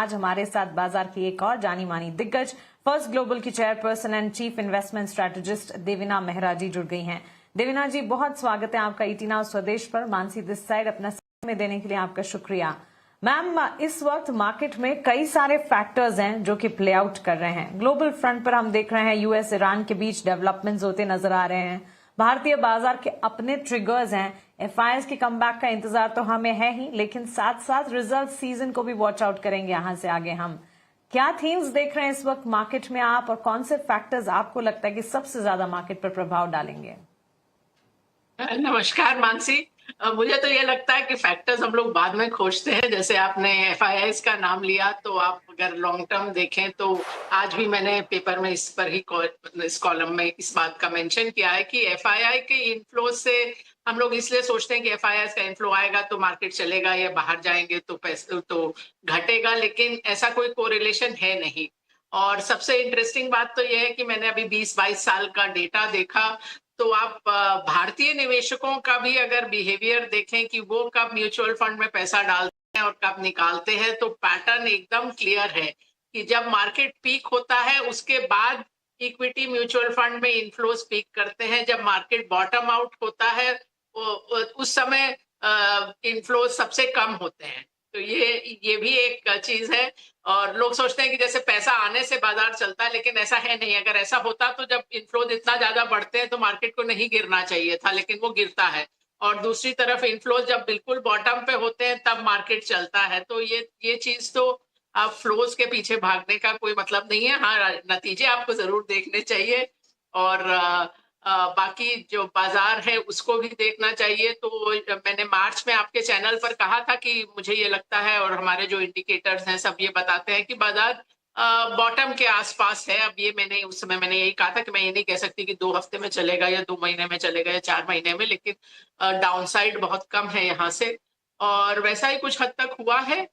आज हमारे साथ बाजार की एक और जानी मानी दिग्गज फर्स्ट ग्लोबल की chairperson and chief investment strategist Devina Mehra ji जुड़ गई हैं। देवीना जी, बहुत स्वागत है आपका ईटी नाउ स्वदेश पर। मानसी दिस साइड अपना समय देने के लिए आपका शुक्रिया। मैम, इस वक्त मार्केट में कई सारे फैक्टर्स हैं जो कि प्ले आउट कर रहे हैं। ग्लोबल फ्रंट पर हम देख रहे हैं यूएस ईरान के बीच डेवलपमेंट्स होते नजर आ रहे हैं। भारतीय बाजार के अपने ट्रिगर्स हैं। एफआईआईएस के कमबैक का इंतजार तो हमें है ही, लेकिन साथ साथ रिजल्ट सीजन को भी वॉच आउट करेंगे यहां से आगे हम। क्या थीम्स देख रहे हैं इस वक्त मार्केट में आप, और कौन से फैक्टर्स आपको लगता है कि सबसे ज्यादा मार्केट पर प्रभाव डालेंगे? नमस्कार मानसी। मुझे तो ये लगता है कि फैक्टर्स हम लोग बाद में खोजते हैं। जैसे आपने एफआईआईएस का नाम लिया, तो आप अगर लॉन्ग टर्म देखें तो आज भी मैंने पेपर में इस पर ही इस कॉलम में इस बात का मेंशन किया है कि एफआईआई के इनफ्लो से हम लोग इसलिए सोचते हैं कि एफआईआईएस का इनफ्लो आएगा तो मार्केट चलेगा, या बाहर जाएंगे तो पैसे तो घटेगा, लेकिन ऐसा कोई कोरिलेशन है नहीं। और सबसे इंटरेस्टिंग बात तो यह है कि मैंने अभी 20-22 साल का डेटा देखा, तो आप भारतीय निवेशकों का भी अगर बिहेवियर देखें कि वो कब म्यूचुअल फंड में पैसा डालते हैं और कब निकालते हैं, तो पैटर्न एकदम क्लियर है कि जब मार्केट पीक होता है उसके बाद इक्विटी म्यूचुअल फंड में इनफ्लोज पीक करते हैं। जब मार्केट बॉटम आउट होता है उस समय इनफ्लोज सबसे कम होते हैं। तो ये भी एक चीज है। और लोग सोचते हैं कि जैसे पैसा आने से बाजार चलता है, लेकिन ऐसा है नहीं। अगर ऐसा होता तो जब इनफ्लो इतना ज्यादा बढ़ते हैं तो मार्केट को नहीं गिरना चाहिए था, लेकिन वो गिरता है। और दूसरी तरफ इनफ्लो जब बिल्कुल बॉटम पे होते हैं तब मार्केट चलता है। तो ये चीज तो आप फ्लोज के पीछे भागने का कोई मतलब नहीं है। हाँ, नतीजे आपको जरूर देखने चाहिए, और बाकी जो बाजार है उसको भी देखना चाहिए। तो मैंने मार्च में आपके चैनल पर कहा था कि मुझे ये लगता है, और हमारे जो इंडिकेटर्स हैं सब ये बताते हैं कि बाजार बॉटम के आसपास है। अब ये मैंने उस समय मैंने यही कहा था कि मैं ये नहीं कह सकती कि 2 हफ्ते में चलेगा या 2 महीने में चलेगा या 4 महीने में, लेकिन डाउनसाइड बहुत कम है यहाँ से, और वैसा ही कुछ हद तक हुआ है।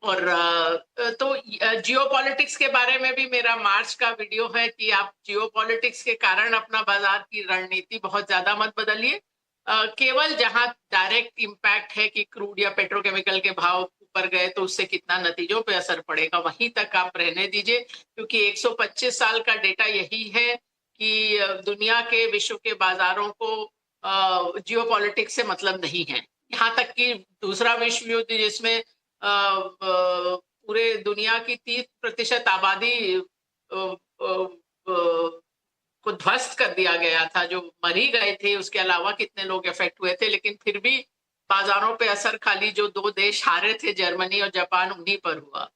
और तो जियोपॉलिटिक्स के बारे में भी मेरा मार्च का वीडियो है कि आप जियोपॉलिटिक्स के कारण अपना बाजार की रणनीति बहुत ज्यादा मत बदलिए। केवल जहां डायरेक्ट इम्पैक्ट है कि क्रूड या पेट्रोकेमिकल के भाव ऊपर गए तो उससे कितना नतीजों पे असर पड़ेगा, वहीं तक आप रहने दीजिए। क्योंकि 125 साल का डेटा यही है कि दुनिया के विश्व के बाजारों को जियोपॉलिटिक्स से मतलब नहीं है। यहाँ तक कि दूसरा विश्व युद्ध, जिसमें पूरे दुनिया की 30% आबादी को ध्वस्त कर दिया गया था, जो मर ही गए थे, उसके अलावा कितने लोग इफेक्ट हुए थे, लेकिन फिर भी बाजारों पे असर खाली जो 2 देश हारे थे, जर्मनी और जापान, उन्हीं पर हुआ।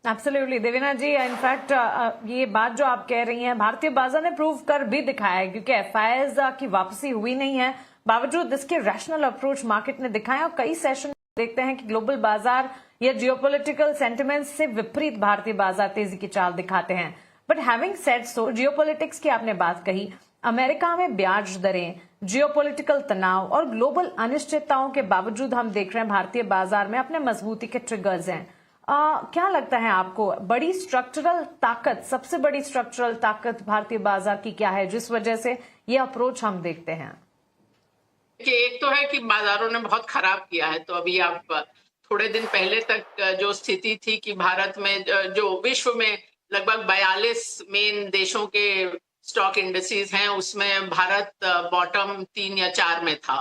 एब्सोल्युटली देवीना जी, इनफैक्ट ये बात जो आप कह रही हैं भारतीय बाजार ने प्रूव कर भी दिखाया है, क्योंकि एफआईआईएस की वापसी हुई नहीं है, बावजूद इसके रैशनल अप्रोच मार्केट ने दिखाया। और कई सेशन देखते हैं कि ग्लोबल बाजार या जियोपॉलिटिकल सेंटिमेंट्स से विपरीत भारतीय बाजार तेजी की चाल दिखाते हैं। But having said so, geopolitics की आपने बात कही, अमेरिका में ब्याज दरें, जियोपॉलिटिकल तनाव और ग्लोबल अनिश्चितताओं के बावजूद हम देख रहे हैं भारतीय बाजार में अपने मजबूती के ट्रिगर्स हैं। क्या लगता है आपको, बड़ी स्ट्रक्चरल ताकत, सबसे बड़ी स्ट्रक्चरल ताकत भारतीय बाजार की क्या है जिस वजह से ये अप्रोच हम देखते हैं? कि एक तो है कि बाजारों ने बहुत खराब किया है। तो अभी आप थोड़े दिन पहले तक जो स्थिति थी कि भारत में जो विश्व में लगभग 42 मेन देशों के स्टॉक इंडेक्सेस हैं, उसमें भारत बॉटम 3 या 4 में था।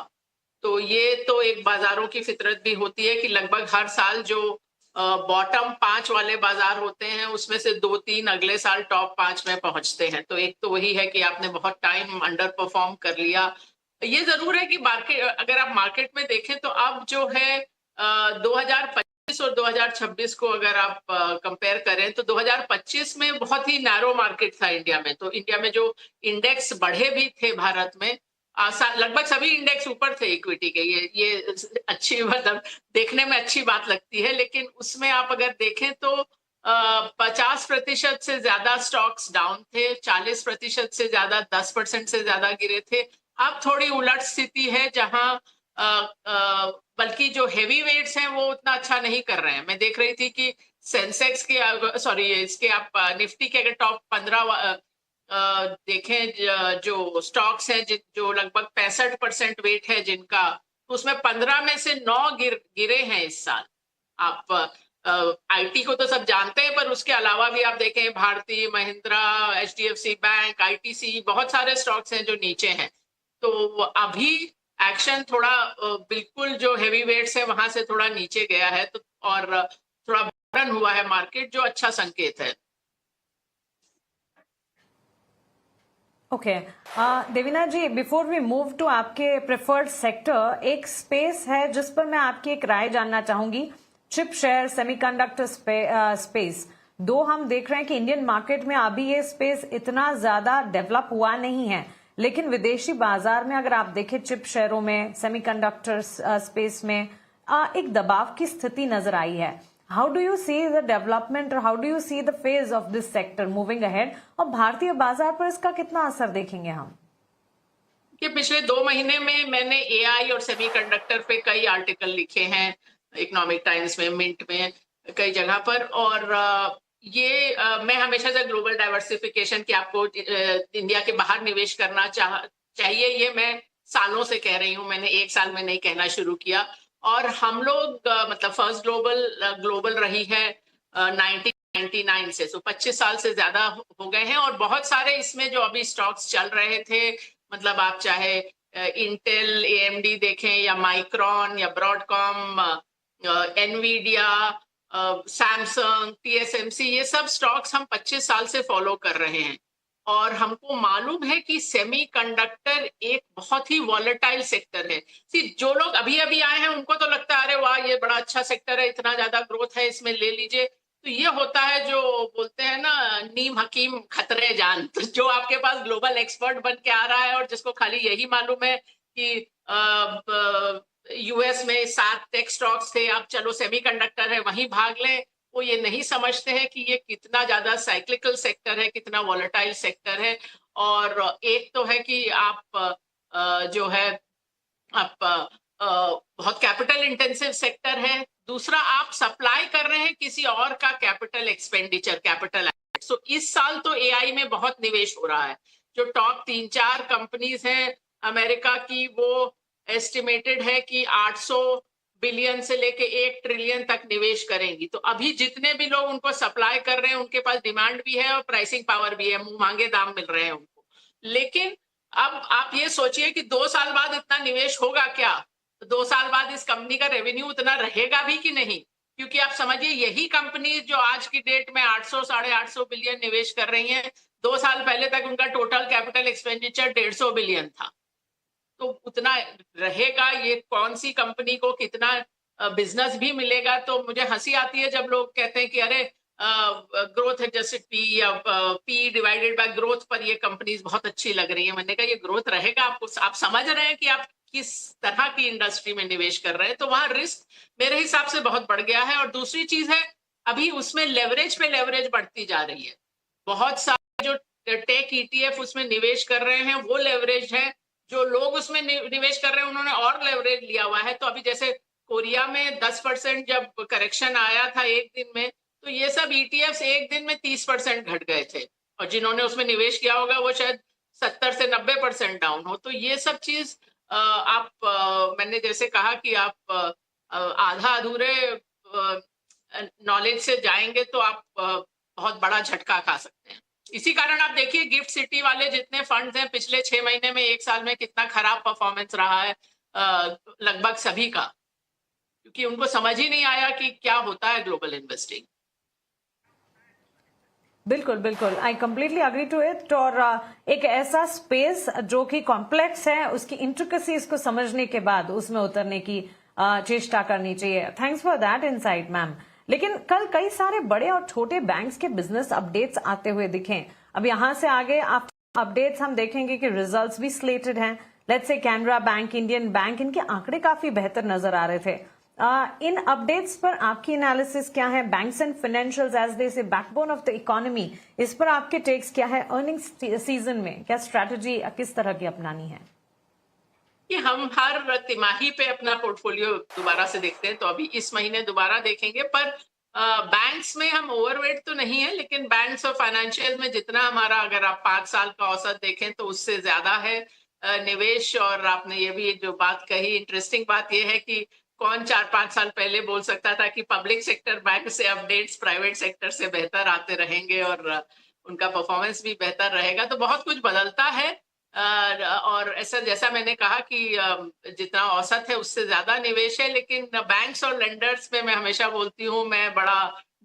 तो ये तो एक बाजारों की फितरत भी होती है कि लगभग हर साल जो बॉटम 5 वाले बाजार होते हैं उसमें से 2-3 अगले साल टॉप 5 में पहुंचते हैं। तो एक तो वही है कि आपने बहुत टाइम अंडर परफॉर्म कर लिया। ये जरूर है कि मार्केट, अगर आप मार्केट में देखें तो अब जो है 2025 और 2026 को अगर आप कंपेयर करें तो 2025 में बहुत ही नैरो मार्केट था इंडिया में। तो इंडिया में जो इंडेक्स बढ़े भी थे भारत में, लगभग सभी इंडेक्स ऊपर थे इक्विटी के। ये अच्छी, मतलब देखने में अच्छी बात लगती है, लेकिन उसमें आप अगर देखें तो 50% से ज्यादा स्टॉक्स डाउन थे, 40% से ज्यादा, 10% से ज्यादा गिरे थे। अब थोड़ी उलट स्थिति है जहां बल्कि जो हेवी वेट्स हैं वो उतना अच्छा नहीं कर रहे हैं। मैं देख रही थी कि सेंसेक्स के, सॉरी, इसके आप निफ्टी के अगर टॉप 15 देखें, जो स्टॉक्स हैं जो लगभग 65% वेट है जिनका, तो उसमें 15 में से 9 गिरे हैं इस साल। आप आईटी को तो सब जानते हैं, पर उसके अलावा भी आप देखें भारतीय, महिंद्रा, एचडीएफसी बैंक, आईटीसी, बहुत सारे स्टॉक्स हैं जो नीचे हैं। तो अभी एक्शन थोड़ा बिल्कुल जो हेवी वेट्स है वहां से थोड़ा नीचे गया है, तो और थोड़ा बर्न हुआ है मार्केट, जो अच्छा संकेत है। Okay Devina ji, before we move to आपके प्रेफर्ड सेक्टर, एक स्पेस है जिस पर मैं आपकी एक राय जानना चाहूंगी, चिप शेयर सेमीकंडक्टर स्पेस। दो हम देख रहे हैं कि इंडियन मार्केट में अभी ये स्पेस इतना ज्यादा डेवलप हुआ नहीं है, लेकिन विदेशी बाजार में अगर आप देखें चिप शेयरों में, सेमीकंडक्टर स्पेस में एक दबाव की स्थिति नजर आई है। How do you see the development और how do you see the phase of this sector moving ahead, और भारतीय बाजार पर इसका कितना असर देखेंगे हम? कि पिछले 2 महीने में मैंने एआई और सेमीकंडक्टर पे कई आर्टिकल लिखे हैं, इकोनॉमिक टाइम्स में, मिंट में, कई जगह पर। और मैं हमेशा से ग्लोबल डाइवर्सिफिकेशन की आपको इंडिया के बाहर निवेश करना चाहिए, ये मैं सालों से कह रही हूँ। मैंने 1 साल में नहीं कहना शुरू किया। और हम लोग मतलब फर्स्ट ग्लोबल रही है 1999 से, सो 25 साल से ज्यादा हो गए हैं। और बहुत सारे इसमें जो अभी स्टॉक्स चल रहे थे, मतलब आप चाहे इंटेल, एएमडी देखें, या माइक्रॉन, या ब्रॉडकॉम, एनवीडिया, सैमसंग, टीएसएमसी, ये सब स्टॉक्स हम 25 साल से फॉलो कर रहे हैं। और हमको मालूम है कि सेमीकंडक्टर एक बहुत ही वॉलेटाइल सेक्टर है। जो लोग अभी अभी आए हैं उनको तो लगता है अरे वाह ये बड़ा अच्छा सेक्टर है, इतना ज्यादा ग्रोथ है इसमें, ले लीजिए। तो ये होता है जो बोलते हैं ना, नीम हकीम खतरे जान। तो जो आपके पास ग्लोबल एक्सपर्ट बन के आ रहा है और जिसको खाली यही मालूम है कि यूएस में 7 टेक स्टॉक्स थे, आप चलो सेमीकंडक्टर है वहीं भाग लें, वो ये नहीं समझते हैं कि ये कितना ज्यादा साइक्लिकल सेक्टर है, कितना वॉलेटाइल सेक्टर है। और एक तो है कि आप जो है आप बहुत कैपिटल इंटेंसिव सेक्टर है। दूसरा, आप सप्लाई कर रहे हैं किसी और का कैपिटल एक्सपेंडिचर, कैपिटल एसेट। सो इस साल तो एआई में बहुत निवेश हो रहा है। जो टॉप 3-4 कंपनीज हैं अमेरिका की, वो एस्टिमेटेड है कि 800 बिलियन से लेके 1 ट्रिलियन तक निवेश करेंगी। तो अभी जितने भी लोग उनको सप्लाई कर रहे हैं, उनके पास डिमांड भी है और प्राइसिंग पावर भी है, मुंह मांगे दाम मिल रहे हैं उनको। लेकिन अब आप ये सोचिए कि 2 साल बाद इतना निवेश होगा क्या? 2 साल बाद इस कंपनी का रेवेन्यू उतना रहेगा भी कि नहीं? क्योंकि आप समझिए, यही कंपनी जो आज की डेट में 800 साढ़े 800 बिलियन निवेश कर रही हैं, 2 साल पहले तक उनका टोटल कैपिटल एक्सपेंडिचर 150 बिलियन था। तो उतना रहेगा, ये कौन सी कंपनी को कितना बिजनेस भी मिलेगा। तो मुझे हंसी आती है जब लोग कहते हैं कि अरे ग्रोथ एडजस्टेड पी या पी डिवाइडेड बाय ग्रोथ पर ये कंपनीज बहुत अच्छी लग रही है। मैंने कहा ये ग्रोथ रहेगा, आपको आप समझ रहे हैं कि आप किस तरह की इंडस्ट्री में निवेश कर रहे हैं। तो वहां रिस्क मेरे हिसाब से बहुत बढ़ गया है। और दूसरी चीज है, अभी उसमें लेवरेज पे लेवरेज बढ़ती जा रही है। बहुत सारे जो टेक ईटीएफ उसमें निवेश कर रहे हैं वो लेवरेज है, जो लोग उसमें निवेश कर रहे हैं उन्होंने और लेवरेज लिया हुआ है। तो अभी जैसे कोरिया में 10% जब करेक्शन आया था एक दिन में, तो ये सब ईटीएफ्स एक दिन में 30% घट गए थे। और जिन्होंने उसमें निवेश किया होगा वो शायद 70 से 90% डाउन हो। तो ये सब चीज मैंने जैसे कहा कि आप आधा अधूरे नॉलेज से जाएंगे तो आप बहुत बड़ा झटका खा सकते हैं। इसी कारण आप देखिए गिफ्ट सिटी वाले जितने फंड्स हैं, पिछले 6 महीने में, 1 साल में कितना खराब परफॉर्मेंस रहा है लगभग सभी का, क्योंकि उनको समझ ही नहीं आया कि क्या होता है ग्लोबल इन्वेस्टिंग। बिल्कुल बिल्कुल, I completely agree to it. और एक ऐसा स्पेस जो कि कॉम्प्लेक्स है, उसकी इंट्रिकेसीज को समझने के बाद उसमें उतरने की चेष्टा करनी चाहिए। Thanks for that insight ma'am. लेकिन कल कई सारे बड़े और छोटे बैंक्स के बिजनेस अपडेट्स आते हुए दिखे। अब यहां से आगे आप अपडेट्स हम देखेंगे कि रिजल्ट्स भी स्लेटेड हैं। Let's say Canara bank, Indian bank, इनके आंकड़े काफी बेहतर नजर आ रहे थे। इन अपडेट्स पर आपकी एनालिसिस क्या है? Banks and financials as they say backbone of the economy, इस पर आपके टेक्स क्या है? अर्निंग्स सीजन में क्या स्ट्रैटेजी किस तरह की अपनानी है? कि हम हर तिमाही पे अपना पोर्टफोलियो दोबारा से देखते हैं, तो अभी इस महीने दोबारा देखेंगे। पर बैंक्स में हम ओवरवेट तो नहीं है, लेकिन बैंक्स और फाइनेंशियल में जितना हमारा, अगर आप 5 साल का औसत देखें तो उससे ज्यादा है। निवेश, और आपने ये भी जो बात कही, इंटरेस्टिंग बात ये है कि कौन 4-5 साल पहले बोल सकता था कि पब्लिक सेक्टर बैंक से अपडेट्स प्राइवेट सेक्टर से बेहतर आते रहेंगे और उनका परफॉर्मेंस भी बेहतर रहेगा। तो बहुत कुछ बदलता है। और ऐसा जैसा मैंने कहा कि जितना औसत है उससे ज्यादा निवेश है, लेकिन बैंक्स और लेंडर्स में मैं हमेशा बोलती हूँ मैं बड़ा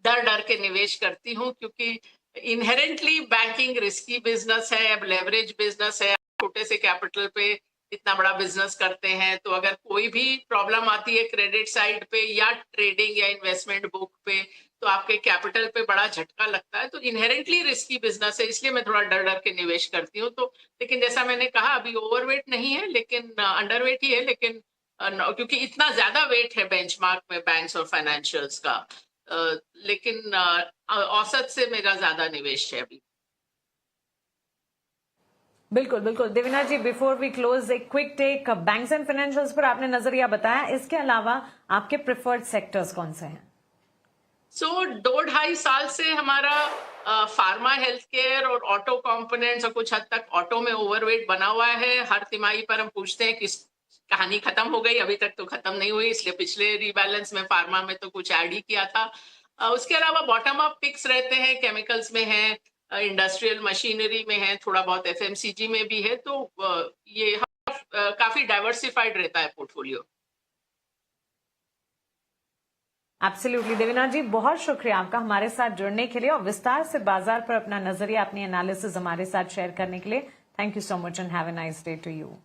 डर डर के निवेश करती हूँ, क्योंकि इनहेरेंटली बैंकिंग रिस्की बिजनेस है, अब लेवरेज बिजनेस है, छोटे से कैपिटल पे इतना बड़ा बिजनेस करते हैं, तो अगर कोई भी प्रॉब्लम आती है क्रेडिट साइड पे या ट्रेडिंग या इन्वेस्टमेंट बुक पे, तो आपके कैपिटल पे बड़ा झटका लगता है। तो इनहेरेंटली रिस्की बिजनेस है, इसलिए मैं थोड़ा डर डर के निवेश करती हूँ। तो लेकिन जैसा मैंने कहा, अभी ओवरवेट नहीं है, लेकिन अंडरवेट ही है, लेकिन क्योंकि इतना ज्यादा वेट है बेंचमार्क में बैंक्स और फाइनेंशियल्स का, लेकिन औसत से मेरा ज्यादा निवेश है अभी। बिल्कुल बिल्कुल। Devina ji, before we close एक quick take, banks and financials पर आपने नजरिया बताया, इसके अलावा आपके प्रिफर्ड सेक्टर्स कौन से हैं? सो 2-2.5 साल से हमारा फार्मा, हेल्थ केयर और ऑटो कंपोनेंट्स और कुछ हद तक ऑटो में ओवरवेट बना हुआ है। हर तिमाही पर हम पूछते हैं कि कहानी खत्म हो गई, अभी तक तो खत्म नहीं हुई, इसलिए पिछले रीबैलेंस में फार्मा में तो कुछ ऐड ही किया था। उसके अलावा बॉटम अप पिक्स रहते हैं, केमिकल्स में है, इंडस्ट्रियल मशीनरी में है, थोड़ा बहुत एफएमसीजी में भी है। तो ये काफी डाइवर्सिफाइड रहता है पोर्टफोलियो। एब्सोल्युटली देवीना जी, बहुत शुक्रिया आपका हमारे साथ जुड़ने के लिए और विस्तार से बाजार पर अपना नजरिया, अपनी एनालिसिस हमारे साथ शेयर करने के लिए। Thank you so much and have a nice day to you.